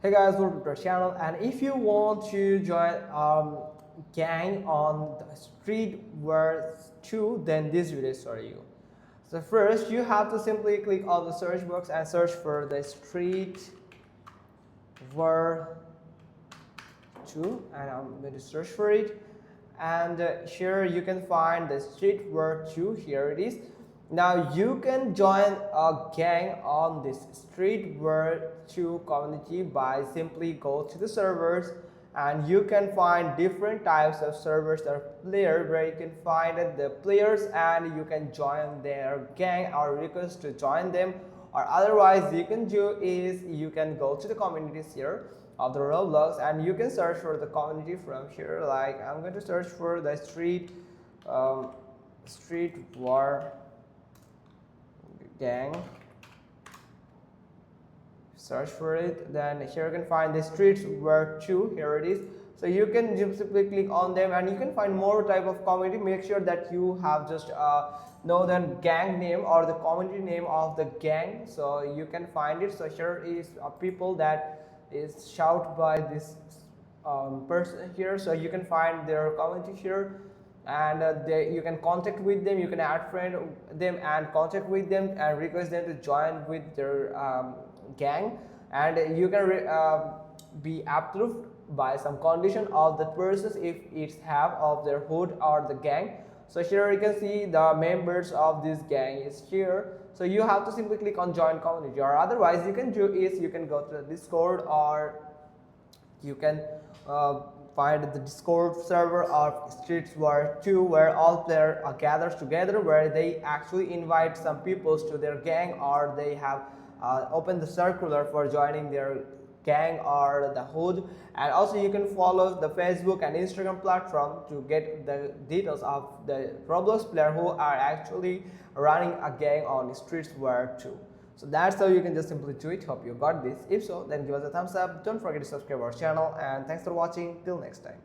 Hey guys, welcome to our channel. And if you want to join gang on the Streetz War 2, then this video is for you. So first you have to simply click on the search box and search for the Streetz War 2, and I'm going to search for it. And here you can find the Streetz War 2. Here it is. Now you can join a gang on this Streetz War 2 community by simply go to the servers, and you can find different types of servers or players where you can find the players and you can join their gang or request to join them. Or otherwise you can do is you can go to the communities here of the Roblox and you can search for the community from here. Like I'm going to search for the Streetz War gang, search for it. Then here you can find the Streetz War 2. Here it is. So you can simply click on them and you can find more type of community. Make sure that you have just know the gang name or the community name of the gang, so you can find it. So here is people that is shout by this person here, so you can find their community here. And you can contact with them, you can add friend them and contact with them and request them to join with their gang, and you can be approved by some condition of the persons if it's have of their hood or the gang. So here you can see the members of this gang is here, so you have to simply click on join community. Or otherwise you can do is you can go to the Discord, or you can find the Discord server of Streetz War 2 where all players are gathered together, where they actually invite some people to their gang, or they have opened the circular for joining their gang or the hood. And also you can follow the Facebook and Instagram platform to get the details of the Roblox player who are actually running a gang on Streetz War 2. So that's how you can just simply do it. Hope you got this. If so, then give us a thumbs up. Don't forget to subscribe our channel, and thanks for watching. Till next time.